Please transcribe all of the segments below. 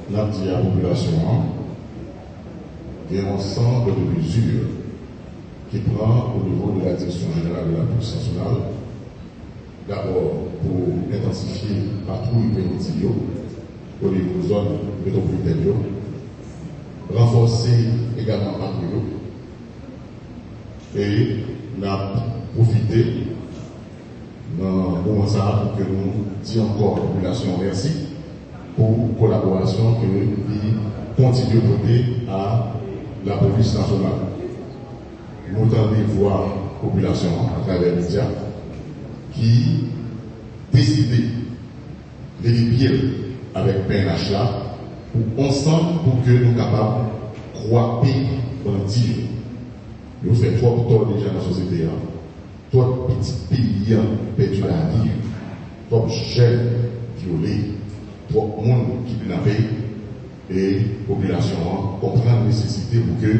nous avons dit à la population, il y a un ensemble de mesures qui prend au niveau de la direction générale de la police nationale. D'abord, pour intensifier patrouille préventive pour les zones métropolitaines, renforcer également patrouille. Et nous avons profité dans le moment ça pour que nous disions encore à la population merci pour la collaboration que nous continuons de porter à la police nationale. Nous entendons voir la population à travers les médias qui décident de les avec PNH là, ensemble pour que nous soyons capables de croire bandits. Nous faisons trop de tort déjà dans la société. Trop de petits pays perdus la vie, trop de jeunes violés, trop de monde qui kidnappé et la population comprend la nécessité pour que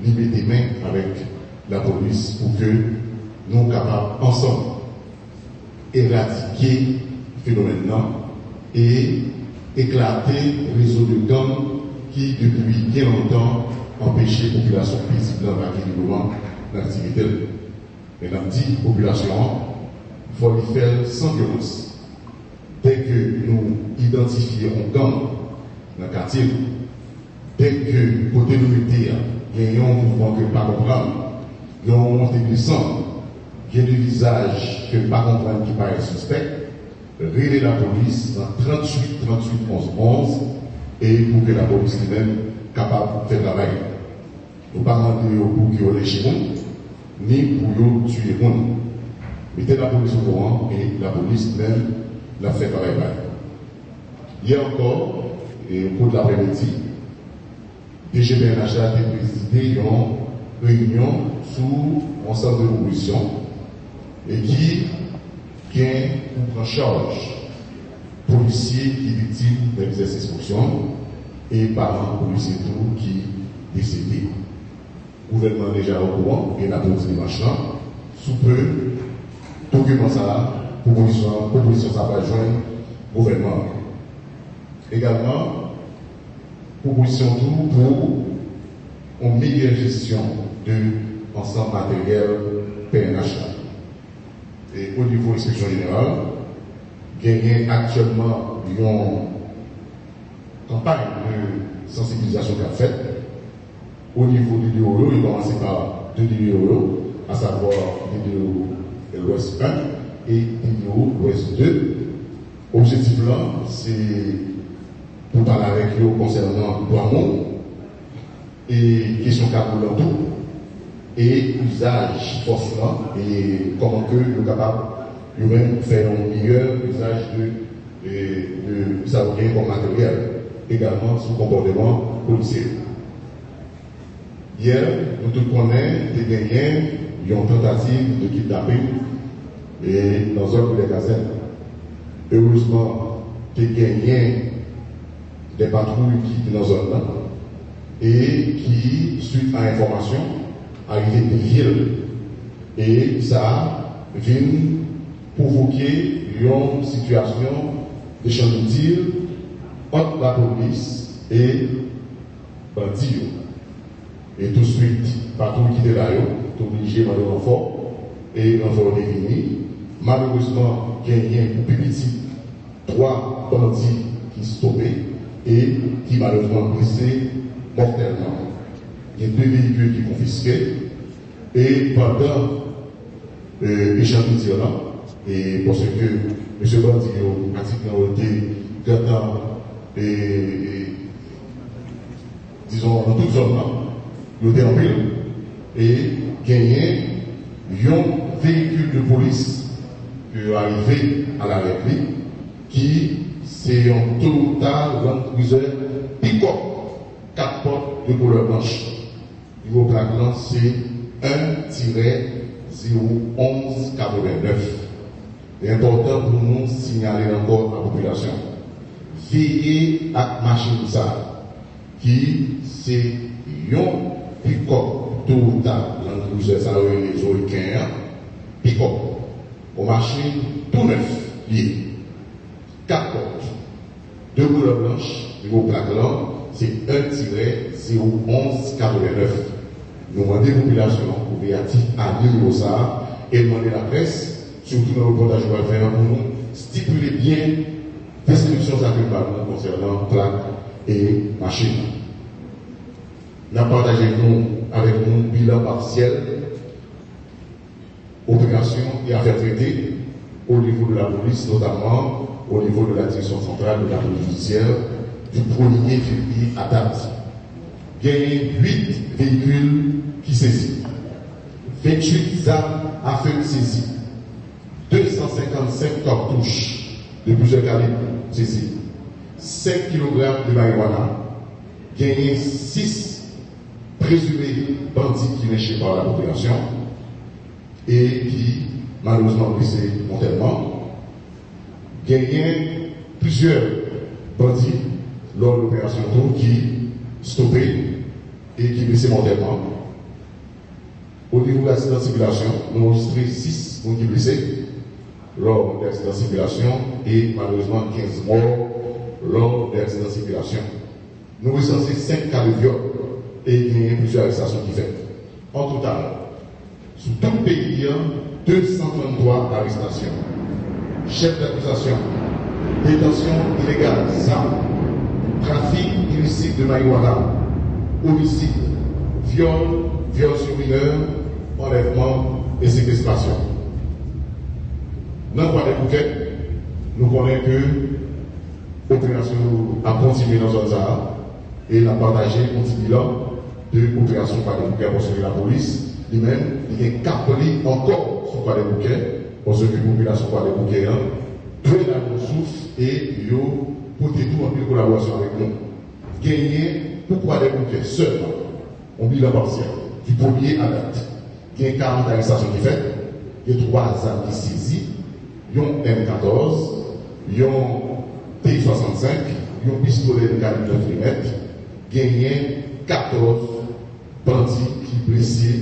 nous mettions des mains avec la police pour que nous soyons capables ensemble éradiquer le phénomène et éclater le réseau de gangs qui, depuis bien longtemps, empêchait la population paisible dans l'activité. Mais nous dit population, il faut le faire sans violence. Dès que nous identifions un gang dans le quartier, dès que côté de l'unité, il y a un mouvement que pas comprendre, il y a un montée de sang, il y a des visages que pas comprendre qui paraît suspect, réveiller la police dans 38 11 et pour que la police elle-même capable de faire le travail. Nous ne pas demander pour qu'ils les chez nous, ni pour tuer les gens. Mettez la police au courant et la police même l'a fait travail. Hier encore, et au cours de l'après-midi, DGBNH a présidé une réunion sous un centre de proposition et qui vient pour prendre charge policiers qui sont victimes d'exercice fonction et parents policiers tout qui décédés. Le gouvernement est déjà au courant et la police dimanche là, sous peu, document ça, proposition ça va joindre le gouvernement. Également, proposition tout pour une meilleure gestion de l'ensemble matériel PNH. Et au niveau de l'inspection générale, il y a actuellement une campagne de sensibilisation qu'a faite. Au niveau du DOE, il a commencé par deux DOE, à savoir DOE l'Ouest 1 et DOE l'Ouest 2. L'objectif là, c'est pour parler avec eux concernant le droit monde et question carburant tout et usage force là et comment que nous sommes capables de même faire un meilleur usage de ça comme matériel, également sous comportement policier. Hier, nous tous connaissons des gagnants qui ont tentative de kidnapping et dans un des casernes. Heureusement, des gagnants des patrouilles qui sont dans zone là et qui, suite à l'information, arrivent de ville et ça vient provoquer une situation de champ de tir entre la police et bandits. Et tout de suite, patrouille qui était là, est obligé de faire un renfort et l'enfort est fini. Malheureusement, il y a un plus petit 3 bandits qui sont tombés et qui malheureusement blessés mortellement. Il y a 2 véhicules qui sont confisqués et pendant l'échange de tir là, et parce que M. Bandi a été gardant disons dans toute zone là, il était en ville et gagné un véhicule de police qui est arrivé à la réplique qui c'est un total Land Cruiser pick-up 4 portes de couleur blanche. Niveau plaque c'est 1-01189. C'est important pour nous signaler encore à la population. Veillez à machine ça qui c'est un pick-up total Land Cruiser ça les Zoliquin pick-up aux machines tout neuf lié 4 portes de couleur blanche niveau plaque là, c'est 1-01189. Nous demandons aux populations pour réactif à numéro ça et demander la presse, surtout dans le reportage qu'on va faire, pour nous stipuler bien description d'accompagnement concernant plaques et machines. Nous avons partagé avec nous bilan partiel, opération et affaires traitées au niveau de la police, notamment au niveau de la direction centrale de la police judiciaire du 1er février à date. Il y a 8 véhicules qui saisis, 28 armes à feu saisies, 255 cartouches de plusieurs calibres saisies, 5 kg de marijuana, il y a 6 présumés bandits qui lâchés par la population et qui malheureusement blessés mortellement. Il y a plusieurs bandits lors de l'opération Tour qui stoppés et qui blessés mortellement. Au niveau de l'accident de circulation, nous avons enregistré 6 qui blessés lors de l'accident de circulation et malheureusement 15 morts lors de l'accident de circulation. Nous recensons 5 cas de viol et il y a plusieurs arrestations qui fait. En total, sous tout le pays, il y a 233 arrestations. Chef d'accusation, détention illégale, armes, trafic illicite de marijuana, homicide, viol sur mineur, enlèvement et séquestration. Dans le cas des bouquets, nous connaissons que l'opération a continué dans un zone et l'a partagé un petit bilan de l'opération par des bouquets pour sauver la police. Lui-même, il est capable encore sur par des bouquets, pour sauver la population par des bouquets, trouver la ressource et pour tout en collaboration avec nous. Gagner pourquoi des bouquets seulement, on bilan partiel, du premier à date. Il y a 40 arrestations qui fait, il y a 3 armes qui saisies, il y a un M14, il y a un T65, il y a un pistolet de calibre 9 mm, il y a 14 bandits qui blessés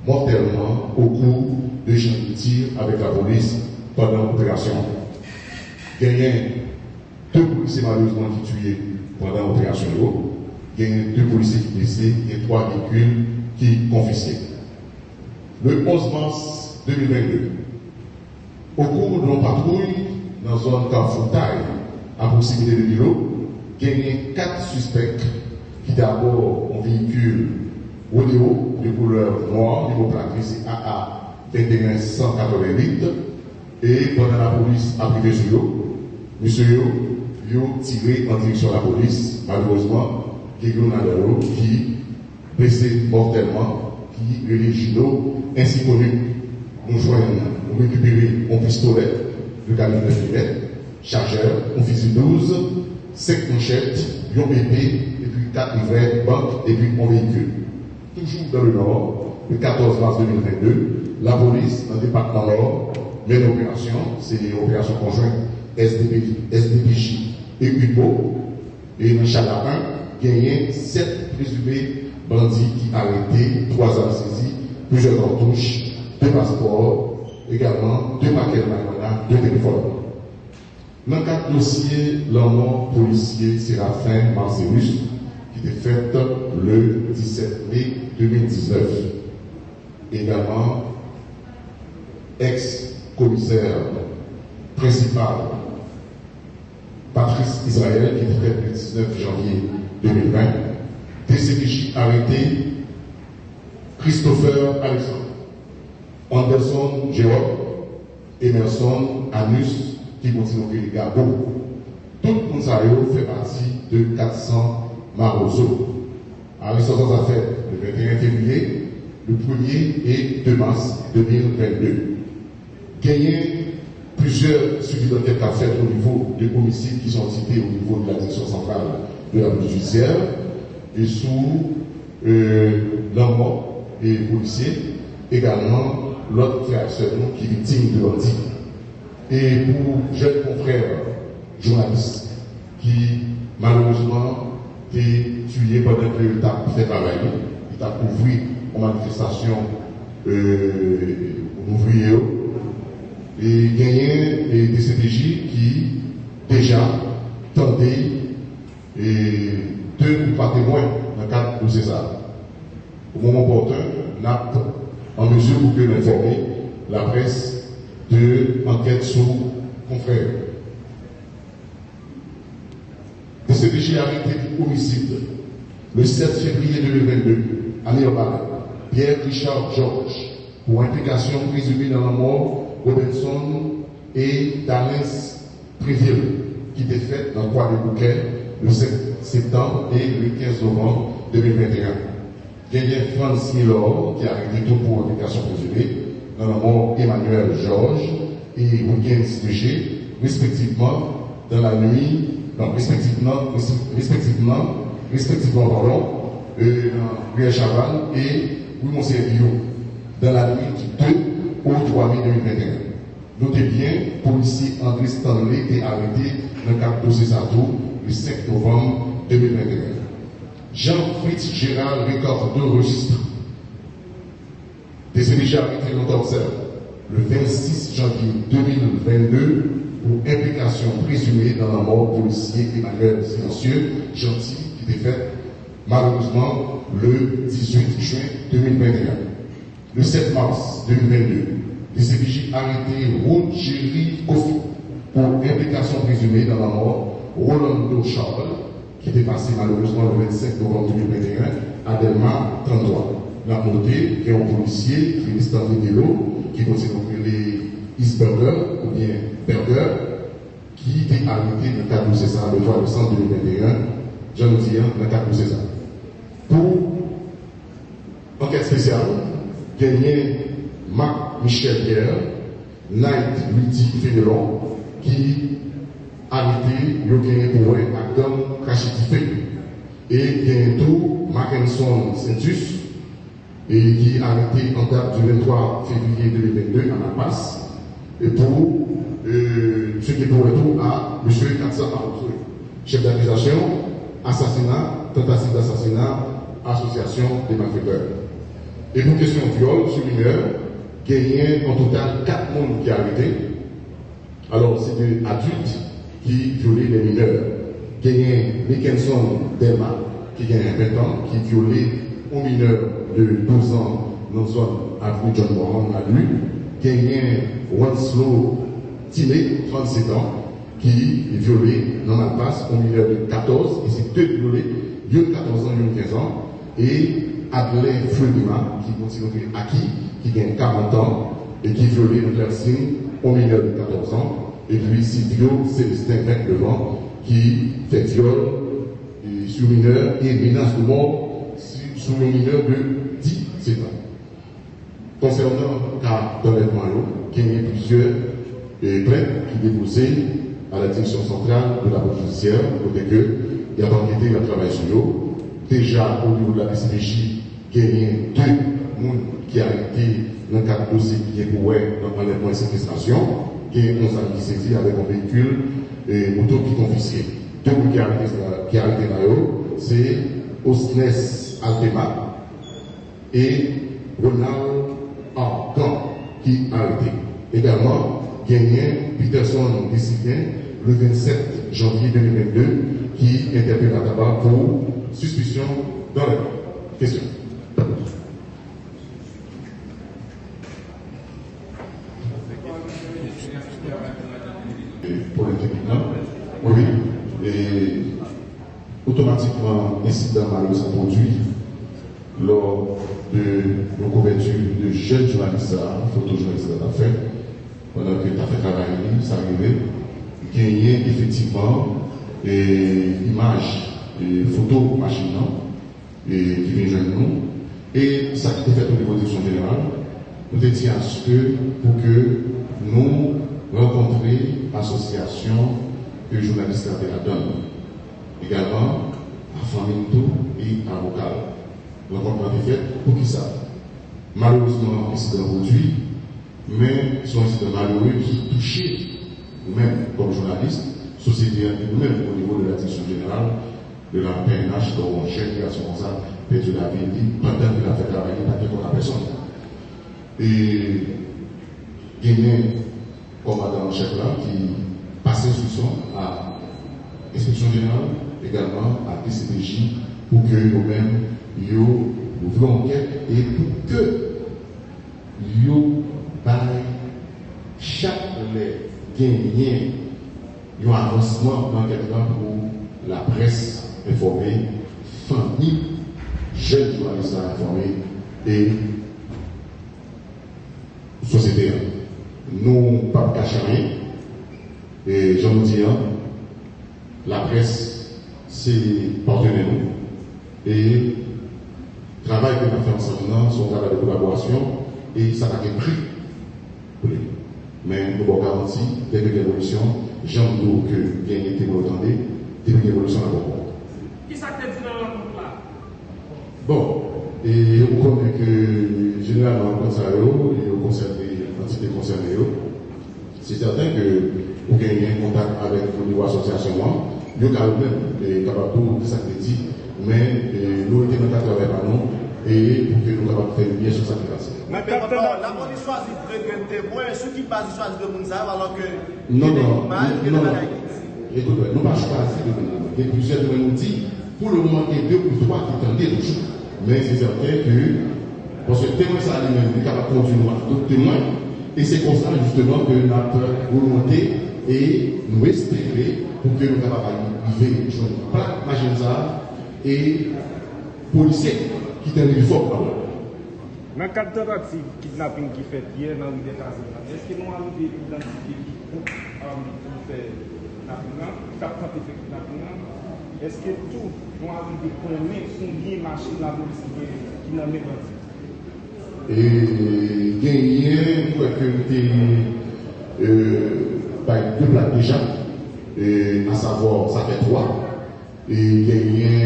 mortellement au cours de champs de tir avec la police pendant l'opération. Il y a 2 policiers malheureusement qui tués pendant l'opération. Il y a 2 policiers qui blessés et 3 véhicules qui confisqués. Le 11 mars 2022, au cours de nos patrouilles dans la zone Carrefour-Taille, à proximité de Milo, il y a 4 suspects qui d'abord ont un véhicule Rodeo de couleur noire, niveau plaqué, c'est AA 21188, et pendant la police a privé sur eux, monsieur yo tiré en direction de la police, malheureusement, quelqu'un qui blessé mortellement, qui est Gino, ainsi connu. Nous récupérons un pistolet de calibre 9 mm, chargeur, un fusil 12, 5 manchettes, un BP, et puis 4 livrets, banque, et puis un véhicule. Toujours dans le Nord, le 14 mars 2022, la police, dans le département Nord, mène une opération, c'est une opération conjointe SDPJ et UPO, et dans Chalapin, il y a 7 présumés bandits qui arrêtés, 3 armes saisies, plusieurs cartouches, 2 passeports, également 2 paquets de marijuana, 2 téléphones. Dans 4 dossiers, l'homme policier Séraphin Marcellus, qui était fait le 17 mai 2019. Également, ex-commissaire principal Patrice Israël, qui était fait le 19 janvier 2020. TCPJ arrêté Christopher Alexandre, Anderson Jérôme, Emerson Anus, qui continue les Gabo. Tout le monde fait partie de 400 Maroso. Arrestation a fait le 21 février, le 1er et 2 mars 2022. Gagné plusieurs suivis d'enquête à faire au niveau des homicides qui sont cités au niveau de la direction centrale de la police judiciaire et sous l'homme et policiers, également l'autre frère seulement qui est victime de bandits. Et pour jeunes confrères journalistes qui malheureusement étaient tués pendant que l'État fait travail, il a couvert en manifestation ouvrière et gagné des CPJ qui déjà tendaient et témoin dans le cadre de César. Au moment opportun, nous sommes en mesure pour que nous informer la presse de l'enquête sur confrères. DCPJ a arrêté pour homicide le 7 février 2022 à Léopold, Pierre Richard Georges, pour implication présumée dans la mort Robinson et Dallas Préville, qui était faite dans le Croix des Bouquets le 7 septembre et le 15 novembre 2021. Il y a Franz Miller qui a arrêté tout pour implication présumée dans la mort Emmanuel Georges et Wiggins Léger, respectivement dans la nuit, respectivement Pierre Chaval et Louis Monservio, dans la nuit du 2 au 3 mai 2021. Notez bien, policier André Stanley est arrêté dans le cadre de Césarto le 5 novembre 2021. Jean-Fritz Gérald Récord de registre. DCPJ a arrêté longtemps le 26 janvier 2022 pour implication présumée dans la mort policier Emmanuel Silencieux Gentil qui était faite malheureusement le 18 juin 2021. Le 7 mars 2022, DCPJ a arrêté Rogerie Kofi pour implication présumée dans la mort Rolando Charles qui était passé malheureusement le 25 novembre 2021 à Delma 33. La montée qui est un policier qui est Stanley Delo, qui continue les Isberger ou bien Berger, qui était arrêté dans le cadre de César le 3 décembre 2021, j'en dis dans le cadre de César. Pour enquête spéciale, gagné Marc-Michel Pierre, Night Lutti Fénelon, qui a arrêté le gagné pour un Adam Kachitifé, et gagné tout Mackinson Centus, et qui a arrêté en date du 23 février 2022 à La Passe, et pour ce qui est pour retour à M. Katsa Maroussoui, chef d'accusation, assassinat, tentative d'assassinat, association des malfaiteurs. Et pour question de viol sur mineur, gagné en total 4 personnes qui ont arrêté. Alors, c'est des adultes qui violaient les mineurs. Gagné Dickinson Delma, qui gagne 20 ans, qui violait un mineur de 12 ans dans la zone avenue John Moran à lui. Gagné Wanslow Tiné, 37 ans, qui violait dans la passe un mineur de 14, et c'est deux violés, il y a 14 ans, il y a 15 ans, et Adelain Fleurima, qui continue à qui gagne 40 ans, et qui violait le Clercine au mineur de 14 ans, et puis Silvio Célestin Devant, qui fait viol sur mineur et menace de mort sur le mineur de 17 ans. Concernant le cas d'enlèvement, il y a plusieurs plaintes qui déposaient à la direction centrale de la police judiciaire, côté que il y a enquêté le travail sur eux. Déjà, au niveau de la DCPJ, il y a 2 personnes qui ont été dans le cadre de dossier qui est pour l'enlèvement et séquestration, qui est 11 ans qui saisit avec un véhicule et moto qui est confisqué. 2 personnes qui ont arrêté là, c'est Osnes Altema et Ronald Argan qui a arrêté. Également, gagné Peterson Décidien le 27 janvier 2022 qui interpelle à tabac pour suspicion d'enlèvement. Question. Pour le techniquement, oui, et automatiquement, l'incident malheureux s'est produit lors de la couverture de jeunes journalistes, photojournalistes à fait, pendant que tu as fait travailler, ça arrivait, gagner effectivement images et photos machines qui viennent joindre nous. Et ça qui était fait au niveau de la direction générale, nous étions à ce que pour que nous rencontrions l'association que les journalistes avaient la donne. Également, à Flaminto et à Vocal. Rencontre a été faite pour qui ça? Malheureusement, incident produit, mais c'est un incident malheureux qui touchait nous-mêmes comme journalistes, société et nous-mêmes au niveau de la direction générale de la PNH, dont on chef qui a son responsable, Pedro David, pendant qu'il a fait travailler par contre la personne. Et gagné commandant chef là qui passait sous son à l'inspection générale, également à PCPJ pour que nous-mêmes, nous ouvrons enquête et pour que nous chaque gagner un avancement dans quelque temps pour la presse informée, famille, jeunes journalistes informés et société. Nous ne pas cacher rien. Et j'en dis, la presse, c'est partenaire nous. Et le travail que nous fait ensemble, son travail de collaboration, et ça n'a qu'un prix pour lui. Mais nous avons garanti, dès que l'évolution, j'en doute que bien été vous entendez, dès que l'évolution à bon. Qui ça te dit dans la rencontre là? Bon, et on connaît que généralement, comme ça, et au conseil des entités concernées, c'est certain que vous gagnez un contact avec le niveau association, nous sommes même capables de ça dit, mais nous sommes en travail par nous et pour que nous soyons capables de faire bien sur ça qui passe. Mais la police choisit de témoins, ceux qui passent choisissent de Mounsav alors que non, écoute, nous pas choisi de Mounsav. Il y a plusieurs de nous dit, pour le moment, il y a 2 ou 3 qui tentent toujours. Mais c'est certain que, parce que le témoin, ça lui-même, il est capable de continuer à d'autres témoins. Et c'est pour ça, justement, que notre volonté est nous espérer pour que nous soyons capables de vivre sur une plaque Magenza et policiers qui sont uniformes. Dans le cadre de tentative kidnapping qui fait hier dans l'île des États-Unis, est-ce que nous avons identifié qui groupe qui fait kidnapping? Est-ce que tout nous avons connaître combien de machines la police qui n'a pas dit? Et gagner, je crois que deux plaques déjà, à savoir, ça fait 3. Et gagner,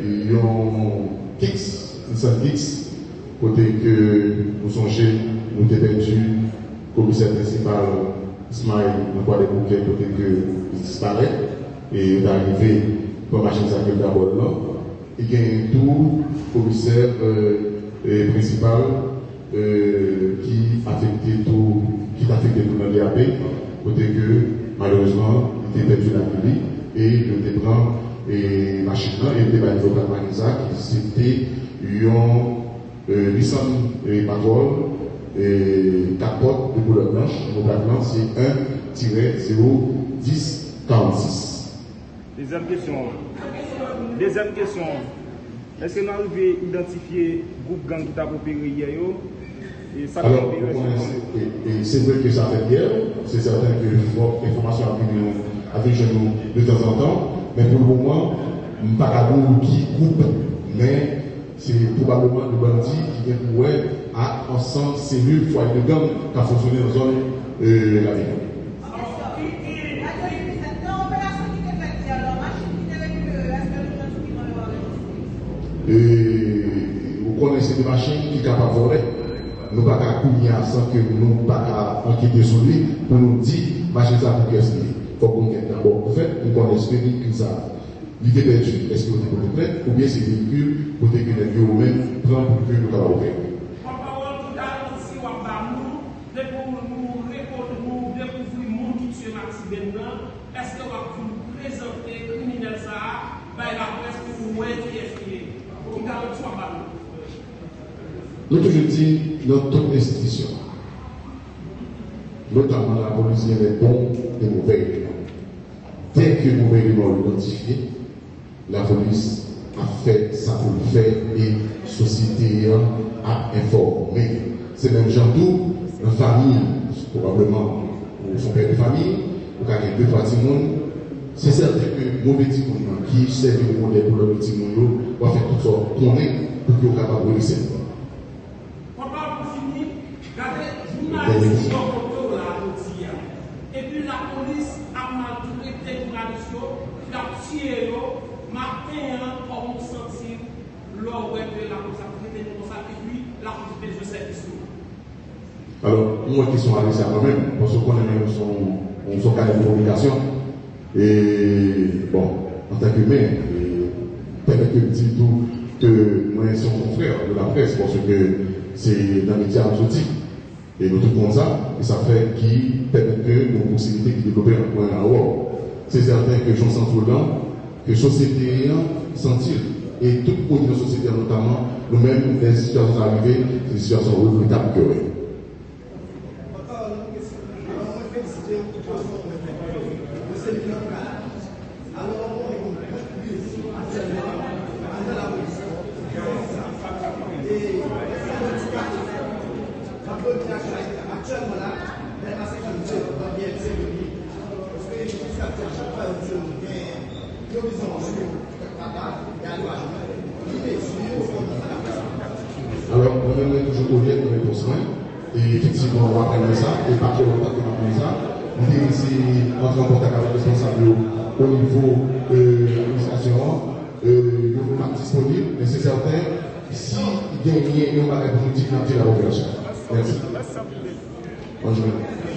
un X, côté que nous songeons, nous avons perdu le commissaire principal, Ismaël, dans quoi des bouquets, côté que il disparaît, et d'arriver pour machine à d'abord là, et gagner tout commissaire principal qui affectait tout dans le DAP, côté que malheureusement il était perdu la vie et le dépend et machine et le débat de la Manisa qui c'était une 800 paroles et 4 portes de couleur blanche. Le black blanc c'est 1-01046. Deuxième question. Est-ce que nous arrivons à identifier le groupe gang qui a opéré hier? Alors, et c'est vrai que ça fait hier, c'est certain que l'information arrive chez nous de temps en temps, mais pour le moment, nous ne savons pas qui groupe, mais c'est probablement le bandit qui vient pour à ensemble cellules, foyer de gang qui a fonctionné dans la zone de la ville. Vous connaissez des machines qui sont capables de voler. Nous ne pouvons pas courir sans que nous ne pas enquêter sur lui pour nous dire machine ça pour qu'est-ce qu'il faut qu'on ait d'abord. En fait, nous connaissons que ça. Il est perdu. Est-ce que vous êtes prêt ou bien c'est des véhicules pour que les gens eux-mêmes prennent pour que nous puissions ouvrir. Est-ce que vous présentez le criminel ça la presse pour vous qui est qui garantit en bas? Nous toujours dit dans toute institution, notamment la police, il y a des bons et des mauvais éléments. Dès que les mauvais éléments sont identifiés, la police a fait ça pour le faire et la société a informé. C'est même gens tout, une famille, probablement, ou son père de famille, ou quelqu'un de trois monde. C'est certain que mon petit monde qui sert de modèle pour le petit monde, va faire tout ça qu'on est pour qu'il soit capable de réussir. Et puis la police a maltraité les journalistes, il a tué matin comme on sentit lors de la police a traité comme ça, et puis la police fait service. Alors, moi qui sont allés à moi-même, parce qu'on a son carnet de communication, et bon, en tant qu'humain, peut-être que je dis tout que moi, c'est mon frère de la presse, parce que c'est dans les médias aujourd'hui. Et nous trouvons ça, et ça fait qui permet que nos possibilités de développer un point à haut. C'est certain que j'en sens tout là, que la société sentit et toute autre société, notamment nous-mêmes, des situations arrivées, des situations regrettables que oui. Alors, on est toujours ouvert dans les besoins, et effectivement, on va prendre ça, et par quel temps que ça, on est ici entrer en contact avec les responsables au niveau de l'administration, le gouvernement disponible, mais c'est certain, si il y a un bagage politique, il y a la population. Merci. Bonne journée.